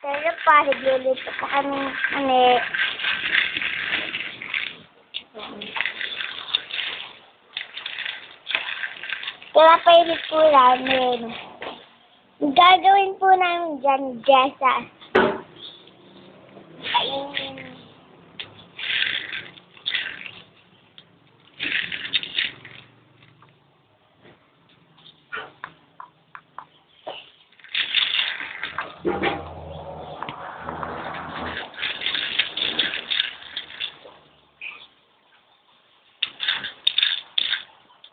Pero pa, nagluluto pa kami mani. Kaya painit po namin. Gagawin po namin dyan, Jessa. Ayun.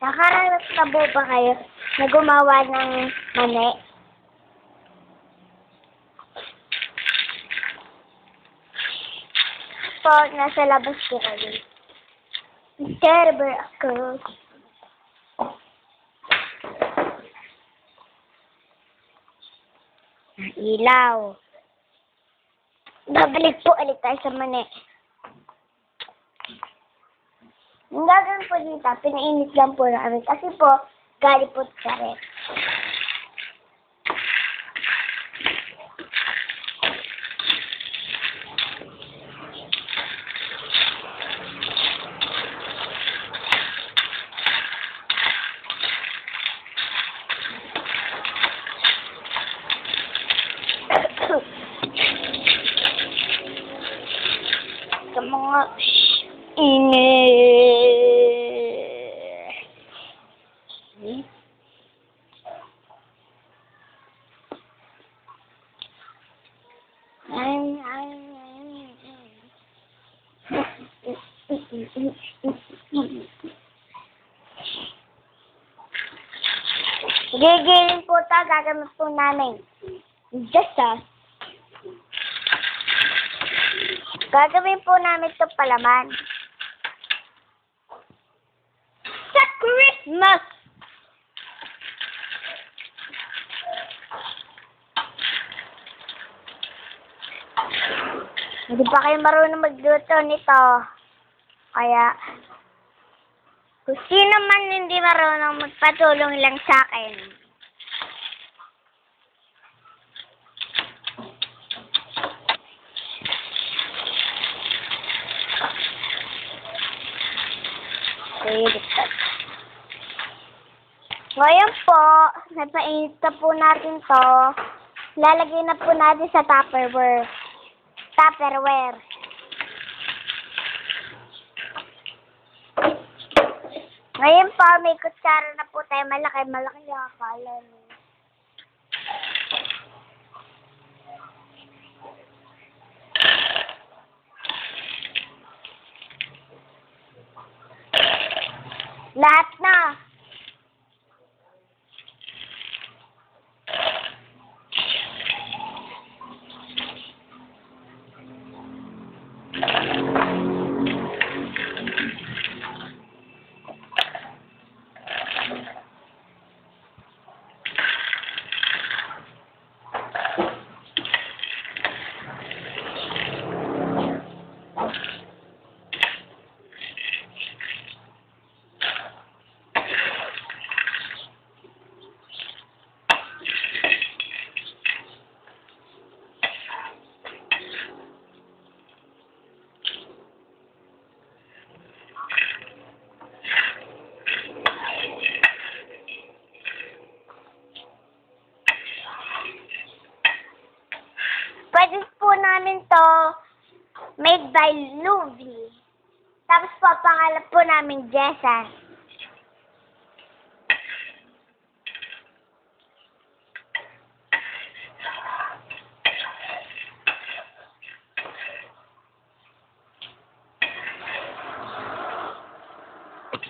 Nakaranas na po ba kayo na gumawa ng mani? Po, nasa labas ko kayo. Terrible ako. Ilaw. Babalik po ulit tayo sa mani. Ang gagawin po dito, pinainit lang po namin. Kasi po, galing po sa rin. Sa mga Gigilin po ito, gagamit po namin. Just gagawin po namin ito palaman. Sa Christmas! Hindi pa kayo marunong magluto nito. Kaya, kung sino man hindi marunong, magpatulong lang sa akin. Ngayon po, napainit na po natin to. Lalagay na po natin sa Tupperware. Ngayon po, may kutsara na po tayo. Malaki yung akala niyo. Lahat na. Pwede po namin to made by Louie. Tapos po, pangalan po namin Jessa.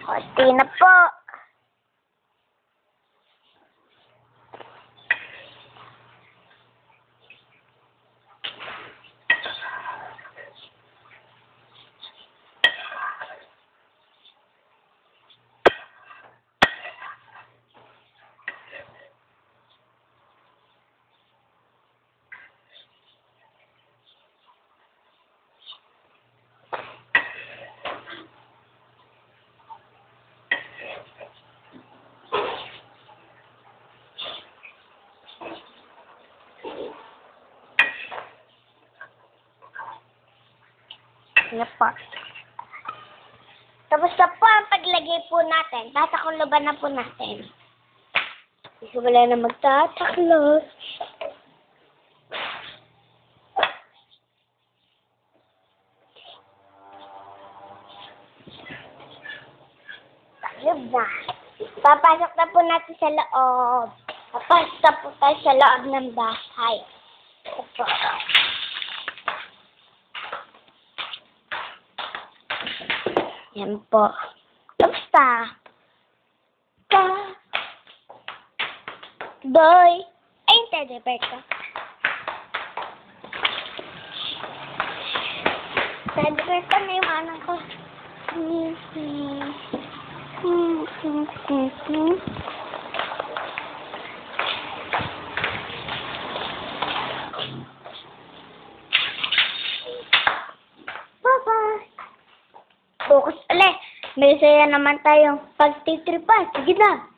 Konti na po. Sige po. Tapos na po ang paglagay po natin. Tatakuluban na po natin. Kasi wala na magtataklos. Taklob na. Papasok na po natin sa loob. Papasok na po tayo sa loob ng bahay. Ito po. Yan po. Kamusta? Boy. Ay, hindi. Berto. Teddy Berto na yung anong ko. Bye-bye. Focus ulit. May saya naman tayong pagtitripan. Sige na.